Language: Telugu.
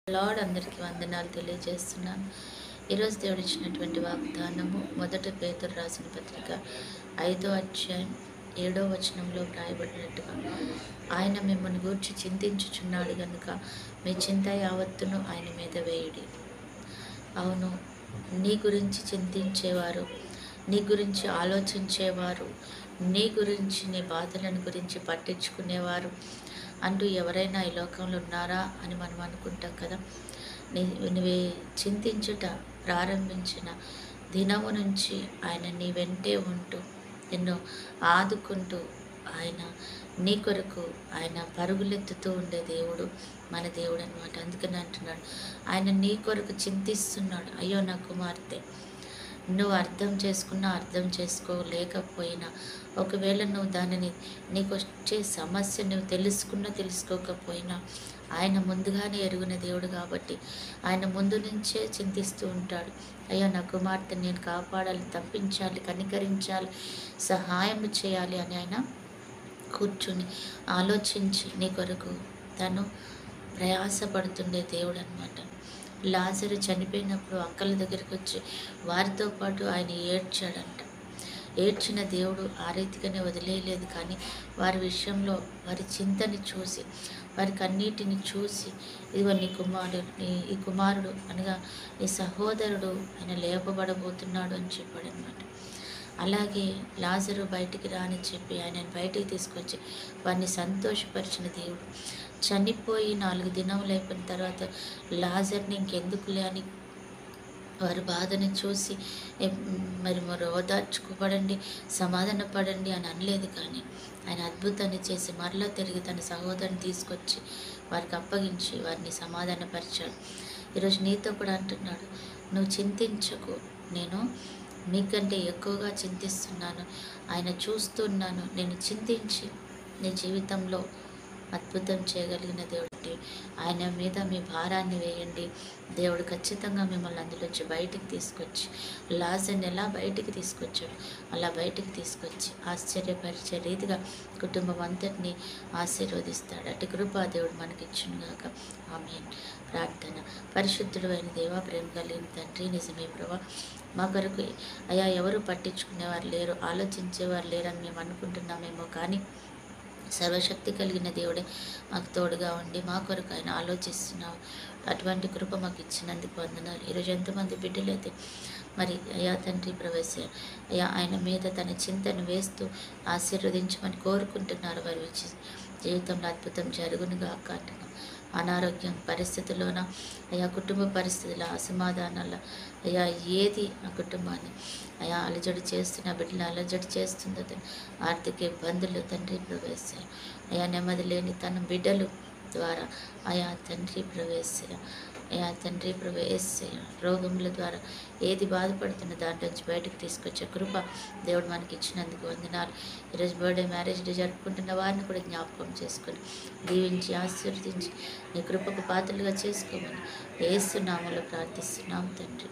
లార్డ్ అందరికీ వందనాలు తెలియజేస్తున్నాను. ఈరోజు దేవుడు ఇచ్చినటువంటి వాగ్దానము 1 పేతురు రాసిన పత్రిక 5వ అధ్యాయం 7వ వచనంలో వ్రాయబడినట్టుగా ఆయన మిమ్మల్ని గూర్చి చింతించుచున్నాడు గనుక మీ చింత యావత్తును ఆయన మీద వేయుడి. అవును, నీ గురించి చింతించేవారు, నీ గురించి ఆలోచించేవారు, నీ గురించి నీ బాధలను గురించి పట్టించుకునేవారు అంటూ ఎవరైనా ఈ లోకంలో ఉన్నారా అని మనం అనుకుంటాం కదా. నువ్వే చింతించుట ప్రారంభించిన దినము నుంచి ఆయన నీ వెంటే ఉంటూ నిన్ను ఆదుకుంటూ ఆయన నీ కొరకు ఆయన పరుగులెత్తుతూ ఉండే దేవుడు మన దేవుడు అనమాట. అందుకని అంటున్నాడు, ఆయన నీ కొరకు చింతిస్తున్నాడు. అయ్యో నా కుమార్తె, నువ్వు అర్థం చేసుకున్నా అర్థం చేసుకోలేకపోయినా, ఒకవేళ నువ్వు దానిని నీకు వచ్చే సమస్య నువ్వు తెలుసుకోకపోయినా, ఆయన ముందుగానే ఎరుగున దేవుడు కాబట్టి ఆయన ముందు నుంచే చింతిస్తూ ఉంటాడు. అయ్యో నా కుమార్తె నేను కాపాడాలి, తప్పించాలి, కనికరించాలి, సహాయం చేయాలి అని ఆయన కూర్చుని ఆలోచించి నీ కొరకు తను ప్రయాసపడుతుండే దేవుడు అనమాట. లాజరు చనిపోయినప్పుడు అక్కల దగ్గరికి వచ్చి వారితో పాటు ఆయన ఏడ్చాడంట. ఏడ్చిన దేవుడు ఆ రీతిగానే వదిలేయలేదు, కానీ వారి విషయంలో వారి చింతని చూసి, వారి కన్నీటిని చూసి, ఇదిగో ఈ కుమారుడు అనగా నీ సహోదరుడు ఆయన లేపబడబోతున్నాడు అని చెప్పాడు అనమాట. అలాగే లాజరు బయటికి రాని చెప్పి ఆయనను బయటికి తీసుకొచ్చి వారిని సంతోషపరిచిన దేవుడు. చనిపోయి 4 దినములు అయిపోయిన తర్వాత లాజర్ని ఇంకెందుకులే అని వారి బాధని చూసి మరి ఓదార్చుకోబడండి, సమాధాన పడండి అని అనలేదు, కానీ ఆయన అద్భుతాన్ని చేసి మరలా తిరిగి తన సహోదరుని తీసుకొచ్చి వారికి అప్పగించి వారిని సమాధానపరిచాడు. ఈరోజు నీతో కూడా అంటున్నాడు, నువ్వు చింతించకు, నేను నీకంటే ఎక్కువగా చింతిస్తున్నాను, ఆయన చూస్తున్నాను, నేను చింతించి నీ జీవితంలో అద్భుతం చేయగలిగిన దేవుడు. ఆయన మీద మీ భారాన్ని వేయండి, దేవుడు ఖచ్చితంగా మిమ్మల్ని అందులోంచి బయటికి తీసుకొచ్చి, లాజర్ని ఎలా బయటికి తీసుకొచ్చాడు అలా బయటికి తీసుకొచ్చి ఆశ్చర్యపరిచే రీతిగా కుటుంబం అంతటినీ ఆశీర్వదిస్తాడు. అటు కృపా దేవుడు మనకిచ్చునుగాక. ఆమేన్. ప్రార్థన. పరిశుద్ధుడు అయిన దేవా, ప్రేమ కలిగిన తండ్రి, నిజమే ప్రభా, మా కొరకు అయ్యా ఎవరు పట్టించుకునేవారు లేరు, ఆలోచించేవారు లేరని మేము అనుకుంటున్నామేమో, కానీ సర్వశక్తి కలిగిన దేవుడే మాకు తోడుగా ఉండి మా కొరకు ఆయన ఆలోచిస్తున్నావు. అటువంటి కృప మాకు ఇచ్చినందుకు వందనాలు. ఈరోజు ఎంతమంది బిడ్డలైతే మరి అయ్యా తండ్రి అయ్యా ఆయన మీద తన చింతను వేస్తూ ఆశీర్వదించమని కోరుకుంటున్నారు. వారి జీవితంలో అద్భుతం జరుగునుగా అంటున్నాం. అనారోగ్యం పరిస్థితుల్లోన అయ్యా కుటుంబ పరిస్థితుల అసమాధానాల అయ్యా ఏది ఆ కుటుంబాన్ని అయ్యా అలజడి చేస్తున్న బిడ్డలు అలజడి చేస్తుందో, ఆర్థిక ఇబ్బందులు తండ్రి ప్రవేశాలు అయ్యా నెమ్మది లేని తన బిడ్డలు ద్వారా అయా తండ్రి ప్రవేశ రోగముల ద్వారా ఏది బాధపడుతున్న దాంట్లోంచి బయటకు తీసుకొచ్చే కృప దేవుడు మనకి ఇచ్చినందుకు వందనాలు. ఈరోజు బర్త్డే మ్యారేజ్ డే జరుపుకుంటున్న వారిని కూడా జ్ఞాపకం చేసుకొని దీవించి ఆశీర్వదించి నీ కృపకు పాత్రలుగా చేసుకోమని యేసు నామములో ప్రార్థిస్తున్నాం తండ్రి.